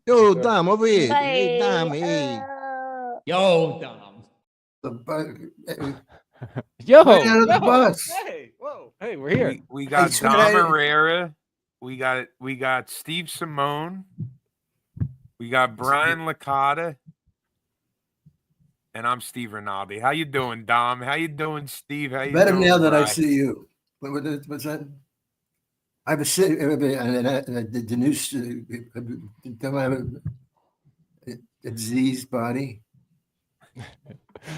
Yo, Dom, over here. Hey, Bye. Dom, hey. Yo, Dom. Yo, Right out of the bus. Hey, whoa, hey, we're here. We got Hey, Dom Scott. Irrera. We got Steve Simeone. We got Brian Licata. And I'm Steve Rinaldi. How you doing, Dom? How you doing, Steve? How you Better doing, now that I Bri? see you. What's that? I have a the news. I have a disease body. Is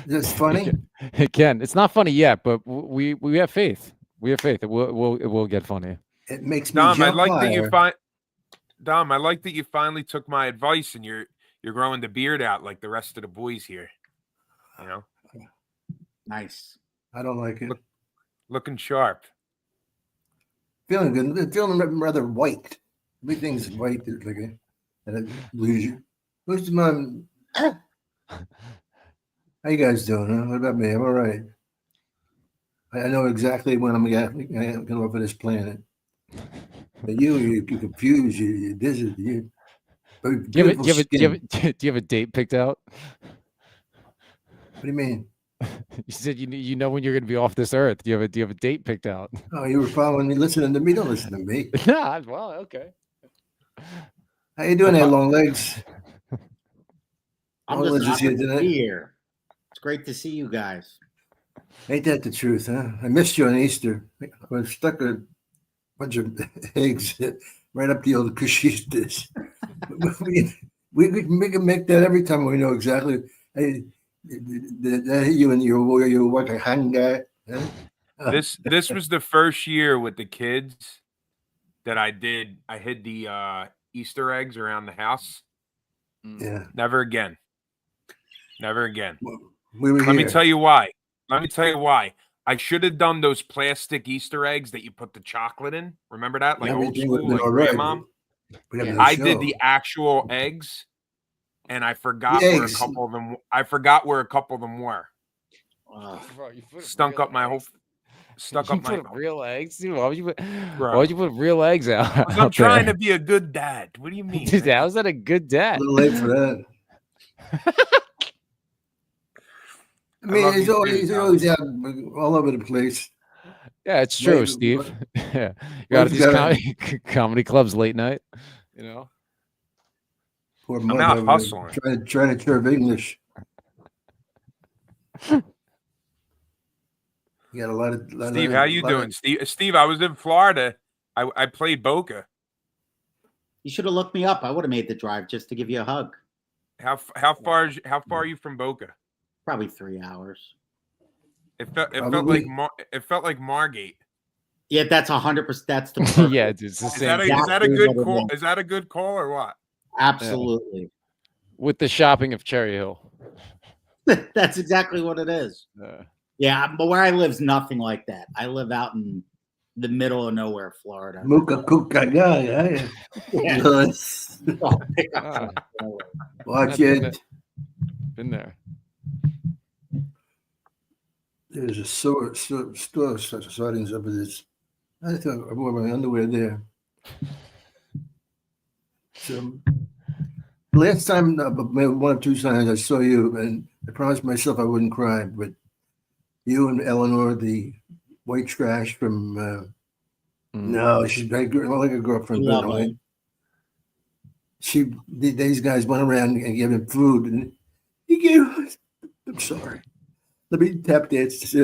this funny? Again, it's not funny yet, but we have faith. We have faith. It will get funny. It makes me Dom, I jump like higher. that you finally took my advice and you're growing the beard out like the rest of the boys here. You know? Nice. I don't like it. Looking sharp. Feeling good. Feeling rather white. Everything's white. There's like a illusion. Who's my? How you guys doing? Huh? What about me? I'm all right. I know exactly when I'm going to off of this planet. But you're confused. You're dizzy. Do you have a date picked out? What do you mean? You said you know when you're going to be off this earth. Do you have a date picked out? Oh, you were following me, listening to me. Don't listen to me. Nah, well, okay. How you doing there, long legs? I'm just happy to be here. It's great to see you guys. Ain't that the truth, huh? I missed you on Easter. I was stuck a bunch of eggs right up the old Kushishtas. we can make that every time we know exactly. Hey, you and your work a hang guy. Huh? This was the first year with the kids that I hid the Easter eggs around the house. Yeah. Never again. Never again. Let me tell you why. I should have done those plastic Easter eggs that you put the chocolate in. Remember that? Like old school, like grandma. I did the actual eggs, and I forgot where a couple of them. I forgot where a couple of them were. Bro, Stuck up my whole. Stuck up my real eggs. Dude, why would you put real eggs out? I'm trying to be a good dad. What do you mean? Dude, how's that a good dad? A little late for that. I mean, he's always out all over the place. Yeah, it's true, Steve. Yeah, you got these comedy clubs late night. You know, poor I'm out hustling. Trying to curve English. You got a lot of Steve. How you doing, Steve? I was in Florida. I played Boca. You should have looked me up. I would have made the drive just to give you a hug. How far are you from Boca? Probably 3 hours. It felt like Margate. Yeah, that's 100%. That's the yeah, it's the same. Is that a good call? Is that a good call or what? Absolutely. Yeah. With the shopping of Cherry Hill. That's exactly what it is. Yeah, but where I live is nothing like that. I live out in the middle of nowhere, Florida. Watch it. Been there. There's a store sightings up at this. I thought I wore my underwear there. So last time, one or two times I saw you, and I promised myself I wouldn't cry, but you and Eleanor, the white trash from no, she's like a girlfriend. But these guys went around and gave him food, and he gave. I'm sorry. Let me tap dance to say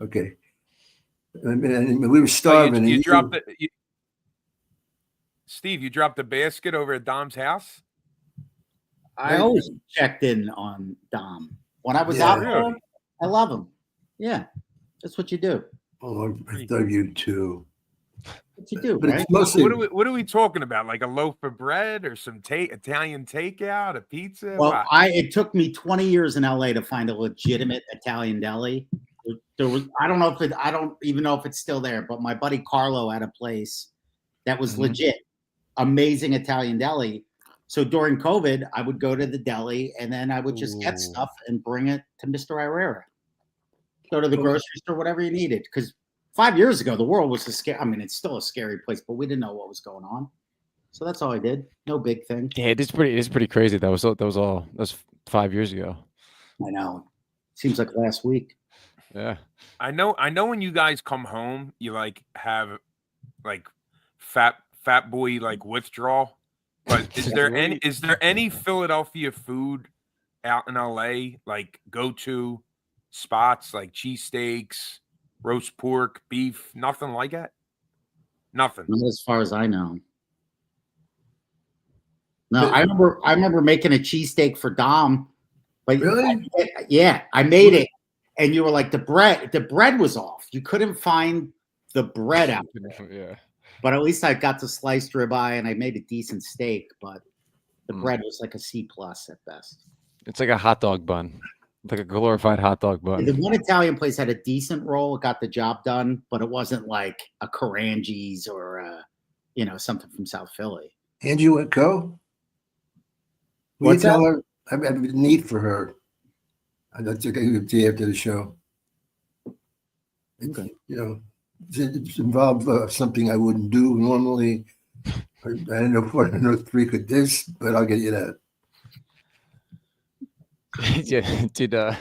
okay. And we were starving. You dropped Steve, you dropped the basket over at Dom's house? I always checked in on Dom. When I was out there, I love him. Yeah, that's what you do. Oh, I love you too. What you do, but right? It's mostly, what are we talking about? Like a loaf of bread or some Italian takeout, a pizza? Well, it took me 20 years in LA to find a legitimate Italian deli. I don't even know if it's still there, but my buddy Carlo had a place that was legit, amazing Italian deli. So during COVID, I would go to the deli and then I would just get stuff and bring it to Mr. Irrera. Go to the grocery store, whatever you needed, because 5 years ago, the world was a scary. I mean, it's still a scary place, but we didn't know what was going on. So that's all I did. No big thing. Yeah, it's pretty crazy. That was 5 years ago. I know. Seems like last week. Yeah. I know when you guys come home, you like have like fat boy like withdrawal. But is there any Philadelphia food out in LA like go to spots like cheesesteaks, roast pork, beef, nothing like that? Nothing. Not as far as I know. No, I remember making a cheesesteak for Dom. But really? Yeah, I made it. And you were like, the bread was off. You couldn't find the bread out there. Yeah. But at least I got the sliced ribeye and I made a decent steak, but the bread was like a C+ at best. It's like a hot dog bun. Like a glorified hot dog bun. The one Italian place had a decent roll, got the job done, but it wasn't like a Carangi's or something from South Philly. Angie would go. What's tell that? her I have a need for her. I'll take it to you after the show. Okay. It's involved something I wouldn't do normally. I don't know if I know freak of this, but I'll get you that. Yeah, did I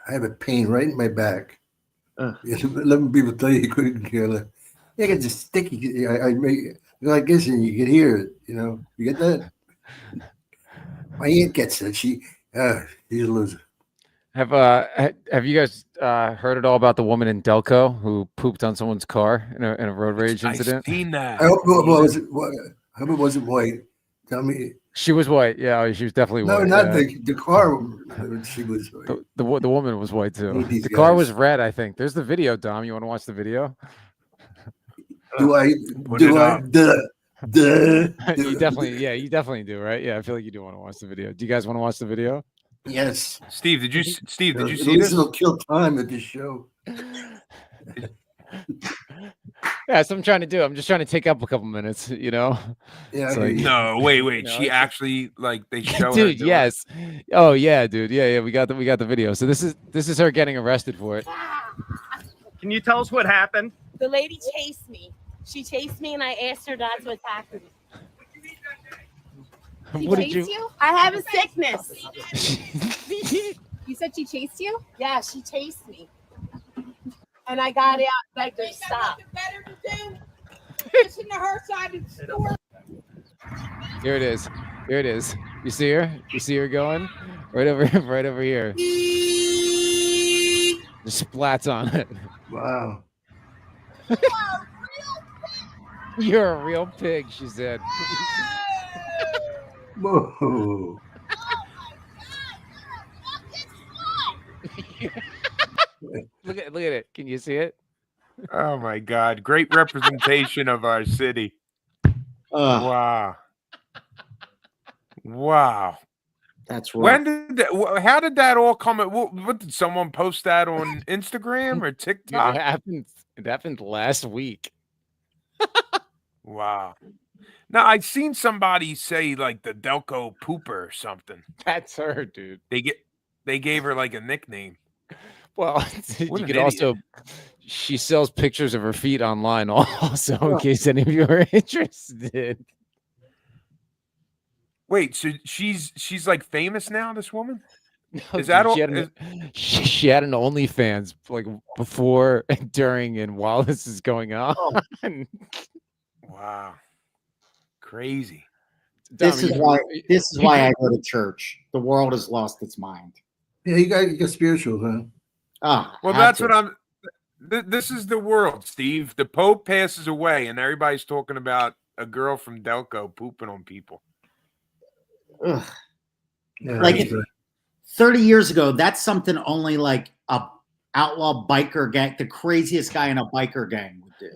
have a pain right in my back. 11 people tell you couldn't care less. Yeah, it's just sticky. I make like this, and you can hear it. You get that? My aunt gets it. She's a loser. Have you guys heard at all about the woman in Delco who pooped on someone's car in a road rage incident? I've seen that. I hope it wasn't white. Tell me. She was white. Yeah, she was definitely white. No, not the car. She was white. The woman was white too. The guys. car was red, I think. There's the video, Dom. You want to watch the video? Do I? You definitely do, right? Yeah, I feel like you do want to watch the video. Do you guys want to watch the video? Yes. Steve, did you see this? this? It'll kill time at this show. Yeah, that's what I'm trying to do. I'm just trying to take up a couple minutes, Yeah. Like, no, wait. She actually they show her. Dude, yes. Oh yeah, dude. Yeah. We got the video. So this is her getting arrested for it. Can you tell us what happened? The lady chased me. She chased me, and I asked her not to attack me. What did you? I have a sickness. You said she chased you? Yeah, she chased me. And I got out and begged her to stop. Listen to her side of the story. Here it is. You see her? You see her going? Right over here. Just splats on it. Wow. You're a real pig, she said. Whoa. Look at it. Can you see it? Oh my God! Great representation of our city. Wow. That's right. How did that all come? What did someone post that on Instagram or TikTok? It happened last week. Wow. Now I've seen somebody say like the Delco pooper or something. That's her, dude. They gave her like a nickname. Well, you could also. She sells pictures of her feet online, also in case any of you are interested. Wait, so she's like famous now? This woman? No, is that all? She had an OnlyFans like before, during, and while this is going on. Wow, crazy. This is why I go to church. The world has lost its mind. Yeah, you got spiritual, huh? Well, that's what I'm. This is the world, Steve. The Pope passes away, and everybody's talking about a girl from Delco pooping on people. Ugh. Yeah, like 30 years ago, that's something only like a outlaw biker gang, the craziest guy in a biker gang would do.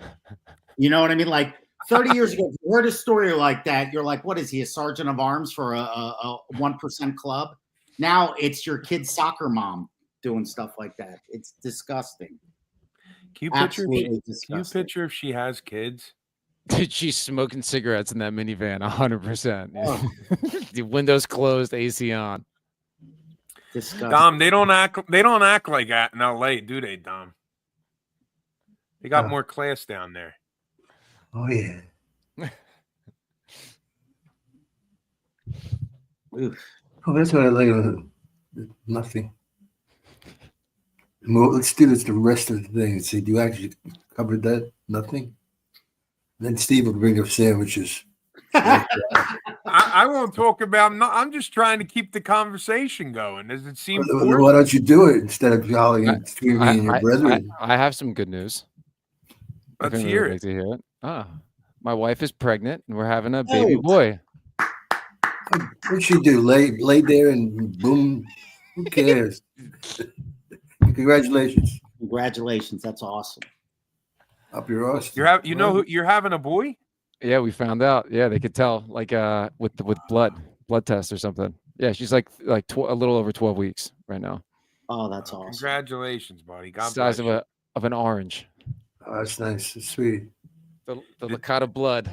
You know what I mean? Like 30 years ago, if you heard a story like that, you're like, what is he, a sergeant of arms for a 1% club? Now it's your kid's soccer mom doing stuff like that. It's disgusting. Can you picture if she has kids? Dude, she's smoking cigarettes in that minivan, 100%. The windows closed, AC on. Disgusting. Dom, they don't act like that in LA, do they, Dom? They got more class down there. Oh yeah. Oh, that's what I like. Nothing. Well, let's do this the rest of the thing. See, do you actually cover that? Nothing. Then Steve will bring up sandwiches. I won't talk about. I'm just trying to keep the conversation going. Does it seem? Well, why don't you do it instead of yelling and screaming at your brethren? I have some good news. Let's hear it. Like to hear it. My wife is pregnant, and we're having a baby boy. What'd she do? Lay there and boom? Who cares? Congratulations. Congratulations. That's awesome. Up your ass. You're having a boy? Yeah, we found out. Yeah, they could tell, like with blood tests or something. Yeah, she's like a little over 12 weeks right now. Oh, that's awesome. Congratulations, buddy. God Size bless of an orange. Oh, that's nice. That's sweet. The Licata blood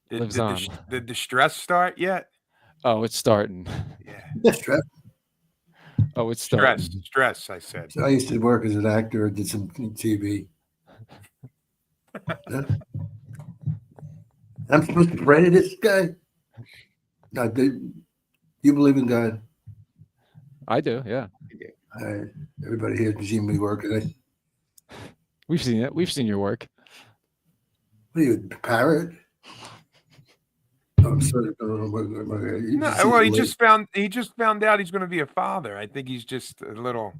lives on. Did the stress start yet? Oh, it's starting. Yeah. Stress. Oh, it's starting. Stress, I said. So I used to work as an actor. Did some TV. I'm supposed to pray to this guy? No, do you believe in God? I do, yeah. Everybody here has seen me work. We've seen it. We've seen your work. What are you, parrot? I'm sorry. No, well, he just found out he's going to be a father. I think he's just a little.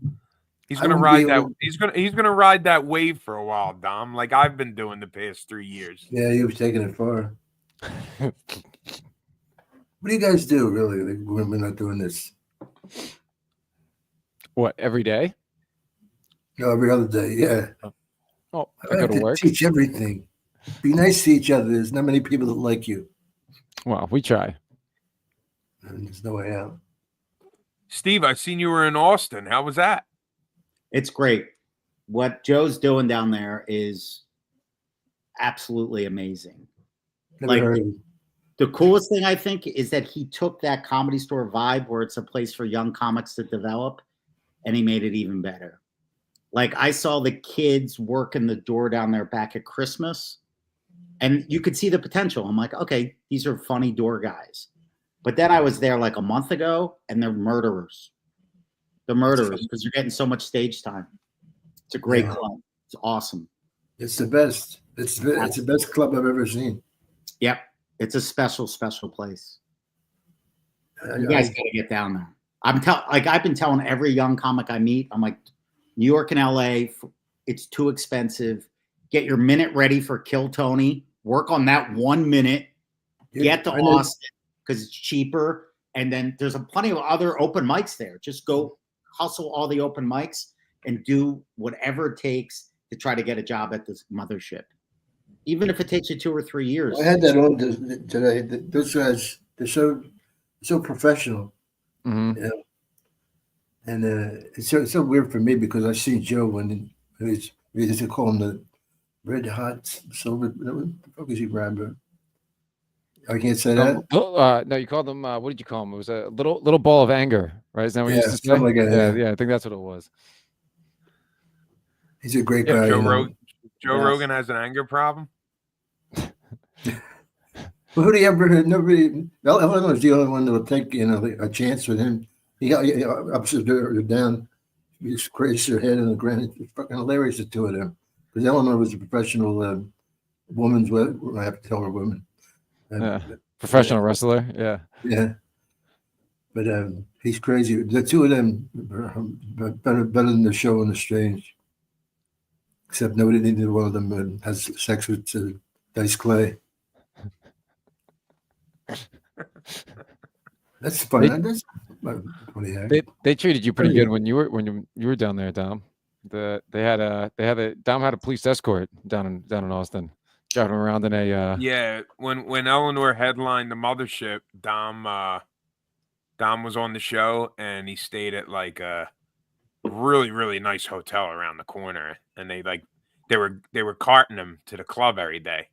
He's going to ride that. He's going to ride that wave for a while, Dom. Like I've been doing the past 3 years. Yeah, he was taking it far. What do you guys do, really, like, when we're not doing this? What, every day? No, every other day. Yeah. Oh, I go to work. Teach everything. Be nice to each other. There's not many people that like you. Well, we try. And there's no way out. Steve, I seen you were in Austin. How was that? It's great. What Joe's doing down there is absolutely amazing. The coolest thing I think is that he took that Comedy Store vibe where it's a place for young comics to develop, and he made it even better. Like I saw the kids working the door down there back at Christmas, and you could see the potential. I'm like, okay, these are funny door guys. But then I was there like a month ago, and they're murderers. They're murderers because you're getting so much stage time. It's a great club. It's awesome. It's the best. It's the best club I've ever seen. Yep. It's a special, special place. You guys got to get down there. I've been telling every young comic I meet, I'm like, New York and LA, it's too expensive. Get your minute ready for Kill Tony. Work on that 1 minute. Get to Austin because it's cheaper. And then there's plenty of other open mics there. Just go hustle all the open mics and do whatever it takes to try to get a job at this mothership. Even if it takes you 2 or 3 years. I had that on today. Those guys, they're so professional. Mm-hmm. You know? And it's so weird for me because I see Joe when we used to call him the Red Hot Silver. What the fuck is he, Rambo? I can't say that. No, you called him. What did you call him? It was a little ball of anger, right? Is that what you used to say? Something like that. Yeah, I think that's what it was. He's a great guy. Joe Rogan has an anger problem. Well, who do you ever? Nobody. Eleanor's the only one that will take a chance with him. He ups her down. He just crazy her head in the ground. It's fucking hilarious, the two of them. Because Eleanor was a professional woman's. I have to tell her woman. Professional wrestler. Yeah. Yeah. But he's crazy. The two of them are better than the show on the Strange. Except neither one of them has sex with Dice Clay. That's funny. That's funny. They treated you pretty good when you were down there, Dom. Dom had a police escort down in Austin, driving around in a. When Eleanor headlined the mothership, Dom was on the show, and he stayed at like a really, really nice hotel around the corner, and they were carting him to the club every day.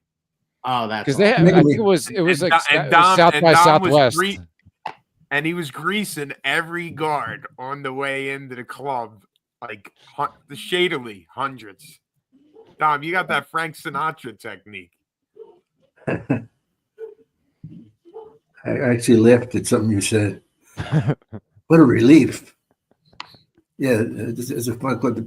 Oh, that's because I think it was like South by Southwest, and he was greasing every guard on the way into the club, like shadily hundreds. Dom, you got that Frank Sinatra technique. I actually laughed at something you said. What a relief! Yeah, it's a fun club.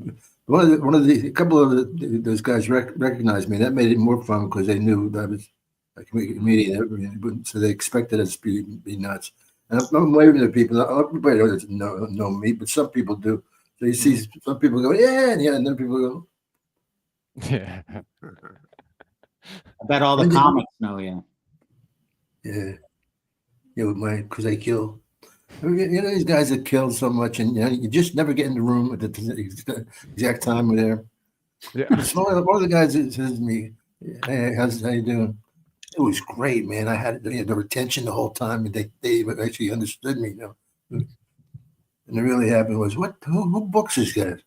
A couple of those guys recognized me. That made it more fun because they knew that I was a comedian, so they expected us to be nuts. And I'm waving to people. Everybody doesn't know me, but some people do. So you see some people go, yeah, and then people go, Yeah. I bet all the comics know you. yeah, because they kill. These guys that kill so much, and you just never get in the room at the exact time we're there. Yeah. One of the guys that says to me, "Hey, how you doing?" It was great, man. I had the retention the whole time, and they actually understood me. And it really happened was who books this guy?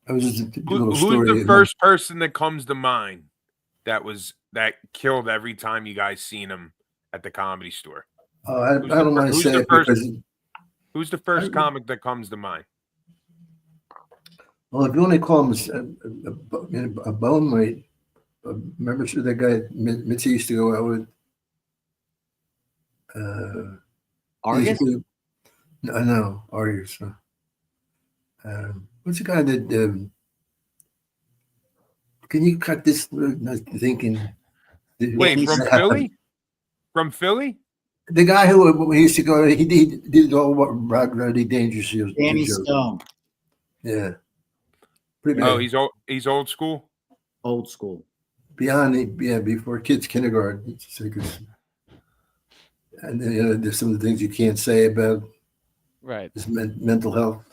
That was just a little story. Who's the first person that comes to mind that killed every time you guys seen him at the Comedy Store? I don't want to say it because who's the first comic that comes to mind? Well, if you want to call him a bone mate, remember that guy Mitzi used to go out with? Argus? No, Argus. What's the guy that? Can you cut this? Thinking. Wait, from Philly? From Philly? The guy who used to go, he did all what Roddy Dangerous. Danny Stone. Yeah. Pretty bad. Oh, he's old school? Old school. Before kids' kindergarten. And then, there's some of the things you can't say about this mental health.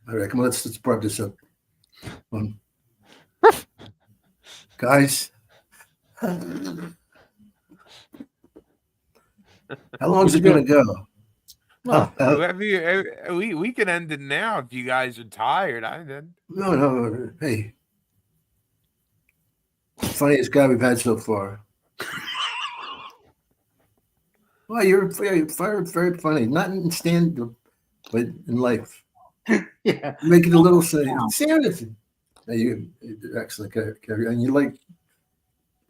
All right, come on, let's part this up. Guys. How long is it going to go? We can end it now if you guys are tired. No. Hey, funniest guy we've had so far. Well, you're very, very funny. Not in stand-up, but in life. Yeah, make it a little serious. You're excellent, and you like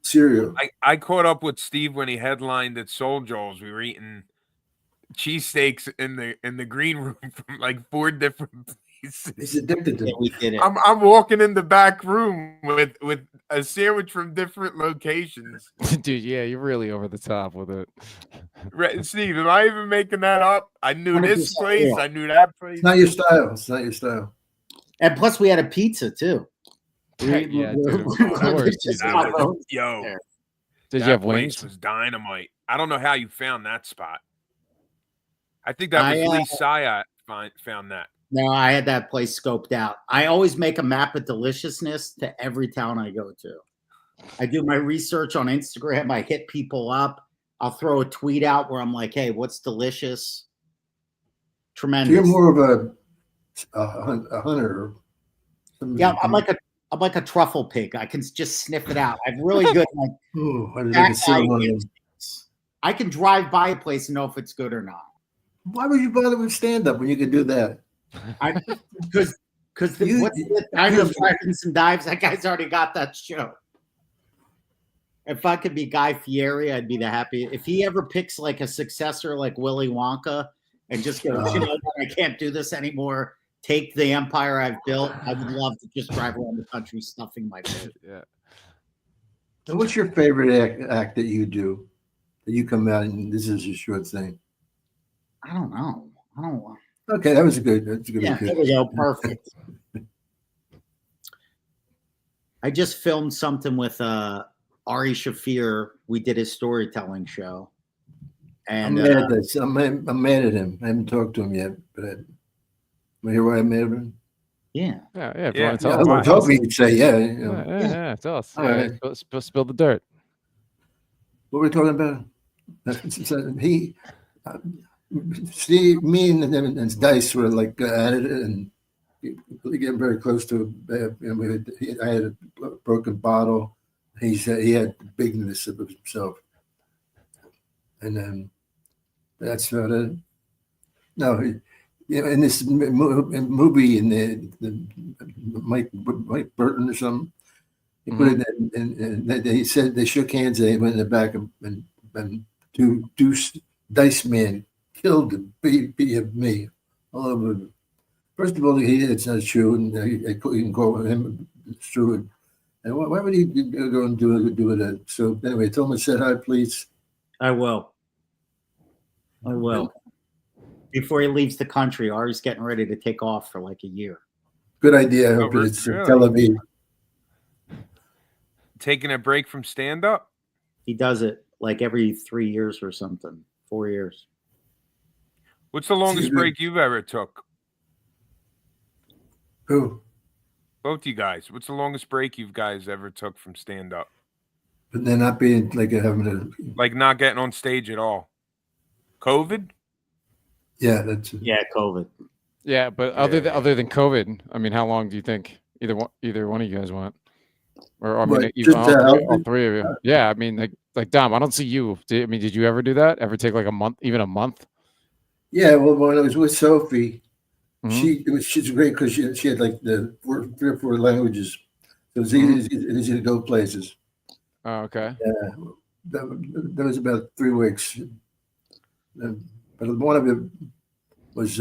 cereal. I caught up with Steve when he headlined at Soul Joel's. We were eating cheesesteaks in the green room from like 4 different places. He's addicted to it. I'm walking in the back room with a sandwich from different locations. Dude, yeah, you're really over the top with it. Right, Steve, am I even making that up? I knew this place. I knew that place. It's not your style. And plus, we had a pizza too. Yeah, dude, of course. Yo, did you have wings? Place was dynamite. I don't know how you found that spot. I think that was Lee Syatt found that. No, I had that place scoped out. I always make a map of deliciousness to every town I go to. I do my research on Instagram. I hit people up. I'll throw a tweet out where I'm like, "Hey, what's delicious?" Tremendous. So you're more of a hunter. Yeah, I'm like a truffle pig. I can just sniff it out. I'm really good. I can drive by a place and know if it's good or not. Why would you bother with stand-up when you could do that? Because what's the Diners, Drive-Ins and Dives? That guy's already got that show. If I could be Guy Fieri, I'd be the happy. If he ever picks like a successor like Willy Wonka and just goes, I can't do this anymore. Take the empire I've built. I would love to just drive around the country stuffing my face. Yeah. And what's your favorite act that you do? That you come out and this is a short thing? I don't know. Okay, that's a good. Yeah, there we go. Perfect. I just filmed something with Ari Shafir. We did his storytelling show. And I'm mad at this. I'm mad at him. I haven't talked to him yet, but I hear why I'm mad at him. Yeah. If you want to tell I was hoping you'd say yeah. Tell us. All right. Spill the dirt. What were we talking about? Steve, me and Dice were like at it, and getting very close to. I had a broken bottle. He said he had the bigness of himself, and then that's about it. No, Yeah, in this movie, in the Mike Burton or something, he put it in, and they said they shook hands and they went in the back and two dice man killed the baby of me all over. First of all, it's not true, and I couldn't go with him. It's true. And why would he go and do that? So anyway, tell him I said hi, please. I will. Before he leaves the country, Ari's getting ready to take off for like a year. Good idea. I hope it's Tel Aviv. Taking a break from stand-up? He does it like every 3 years or something, 4 years. What's the longest break you've ever took? Who? Both you guys. What's the longest break you guys ever took from stand-up? But they're not being like having a like not getting on stage at all. COVID? Yeah, that's COVID. Yeah, but other than COVID, I mean, how long do you think either one of you guys went? Or I mean, even all three of you. Yeah, I mean, like Dom, I don't see you. Did you ever do that? Ever take like a month, even a month? Yeah, well, when I was with Sophie, she's great because she had like the 3 or 4 languages. So it was easy to go places. Oh, okay. Yeah, that was about 3 weeks. But one of it was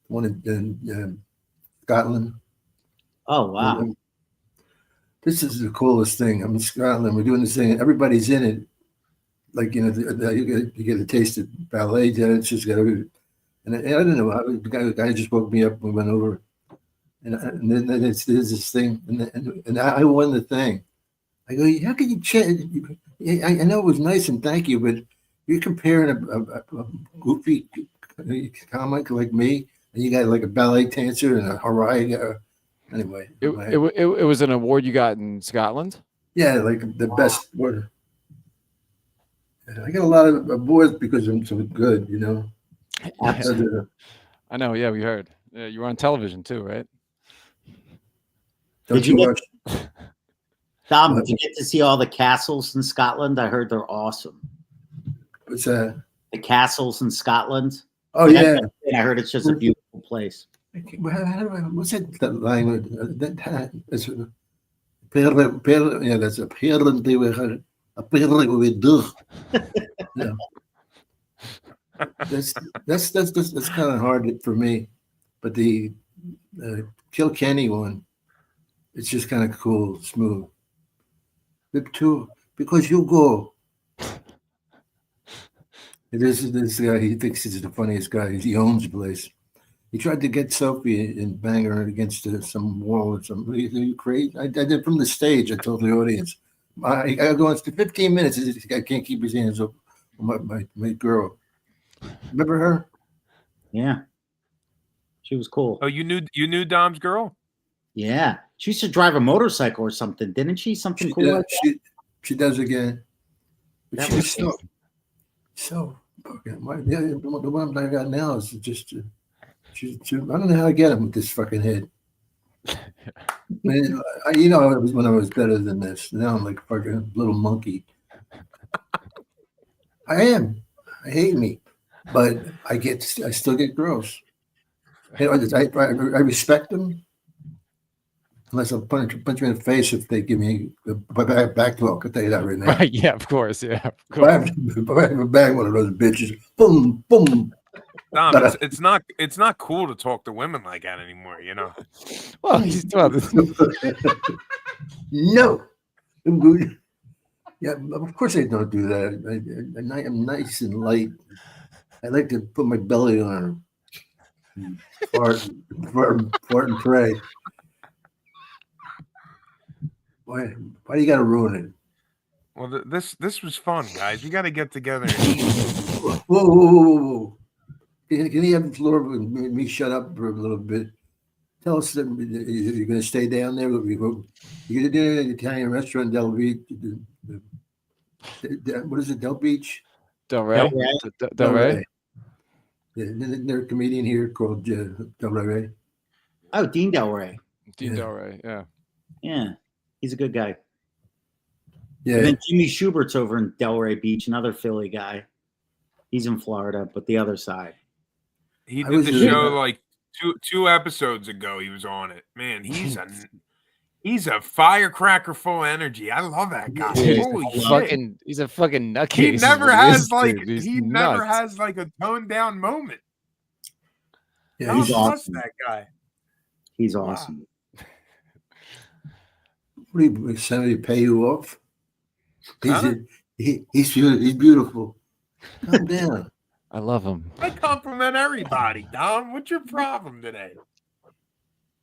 one in Scotland. Oh, wow. This is the coolest thing. I'm in Scotland. We're doing this thing. Everybody's in it. Like, you get a taste of ballet. It's just got to. And I don't know. The guy just woke me up. We went over, and then there's this thing, and I won the thing. I go, how can you change? I know it was nice and thank you, but you're comparing a goofy comic like me, and you got like a ballet dancer and a Hawaii. Anyway, it was an award you got in Scotland. Yeah, like the best award. I got a lot of awards because I'm so good, I know. Yeah, we heard. Yeah, you were on television too, right? Don't you watch? Dom, did you get to see all the castles in Scotland? I heard they're awesome. What's that? The castles in Scotland. Oh, yeah. I heard it's just a beautiful place. What's that language? That's apparently we do. Yeah. That's kind of hard for me, but the Kilkenny one, it's just kind of cool, smooth. Because you go. This guy, he thinks he's the funniest guy. He owns the place. He tried to get Sophie and bang her against some wall or something. Are you crazy? I did from the stage. I told the audience. I go on 15 minutes. I can't keep his hands up on my girl. Remember her? Yeah, she was cool. Oh, you knew Dom's girl? Yeah, she used to drive a motorcycle or something, didn't she? Something cool. Like that? She does again. But that she's so fucking. The one I got now is just. I don't know how I get him with this fucking head. Man, it was when I was better than this. Now I'm like a fucking little monkey. I am. I hate me, but I still get girls. I respect them, unless I'll punch me in the face if they give me a back talk. I'll tell you that right now. Right? Yeah, of course. Yeah, of course. If I have a bag one of those bitches, boom, boom. Dom, it's not cool to talk to women like that anymore, Well, he's no. Yeah, of course I don't do that. I'm nice and light. I like to put my belly on her. Fart and pray. Why do you got to ruin it? Well, this was fun, guys. We got to get together. Whoa. Can you have the floor with me shut up for a little bit? Tell us that you're going to stay down there. You're going to do an Italian restaurant, Del Beach. What is it, Del Beach? Del Rey. Del Rey. There's a comedian here called Del Rey. Oh, Dean Del Rey. Del Rey, yeah. Yeah, he's a good guy. Yeah. And then Jimmy Schubert's over in Delray Beach, another Philly guy. He's in Florida, but the other side. He I did was the a- show like two episodes ago. He was on it. Man, he's a firecracker full of energy. I love that guy. Dude, Holy he's shit. He's a fucking nutcase. He is never what has is, like dude. He's he never nuts. has like a toned down moment. Yeah, God he's bless awesome. that guy. He's Wow. awesome. What do you somebody pay you off? Huh? He's beautiful. Calm down. I love him. I compliment everybody, Dom. What's your problem today?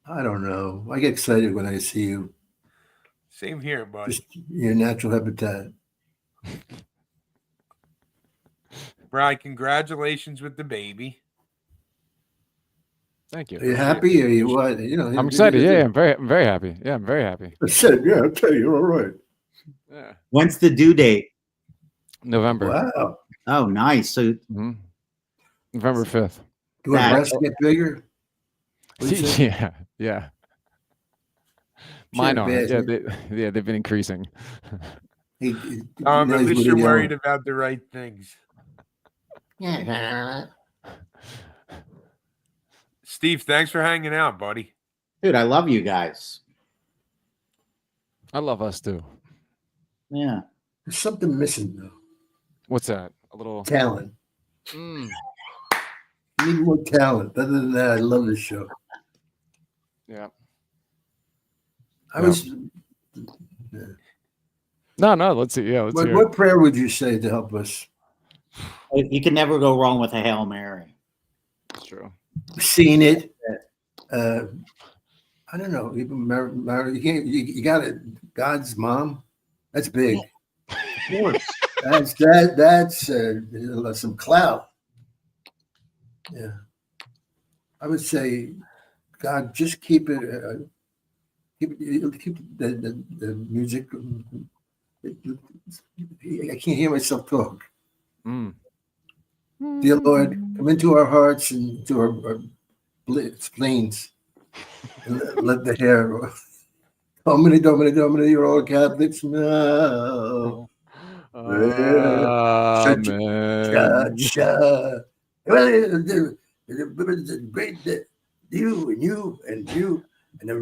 I don't know. I get excited when I see you. Same here, buddy. Just your natural habitat. Brian, congratulations with the baby. Thank you. Are you happy? Or you what? You know, I'm excited. Yeah, I'm very happy. Yeah, I'm very happy. I said, yeah, I'll tell you. All right. Yeah. When's the due date? November. Wow. Oh, nice. So November 5th. Do our breasts get bigger? Yeah. Mine are. Yeah, they've been increasing. At least you're worried about the right things. Steve, thanks for hanging out, buddy. Dude, I love you guys. I love us too. Yeah. There's something missing though. What's that? A little Talent. Mm. You need more talent. Other than that, I love this show. Yeah. I was. No. Let's see. Yeah, let's hear. What prayer would you say to help us? You can never go wrong with a Hail Mary. That's true. Seen it. I don't know. Even you can't. You got it. God's mom. That's big. That's some clout. Yeah. I would say, God, just keep it. Keep the music. I can't hear myself talk. Mm. Dear Lord, come into our hearts and to our spleens. And let the hair. Domini, you're all Catholics. No. Amen. Great that you and the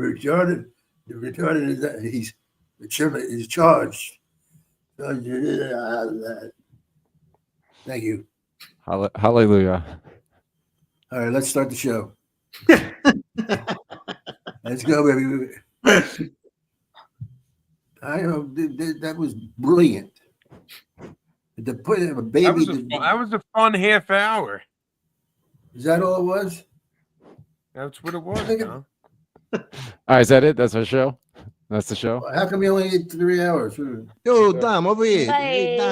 retarded is that he's charged. Thank you. Hallelujah. All right, let's start the show. Let's go, baby. I know that was brilliant. To put a baby. That was a fun half hour. Is that all it was? That's what it was. Huh? All right, is that it? That's our show. That's the show. How come you only need 3 hours? Yo, Dom, over here. Hey, Dom.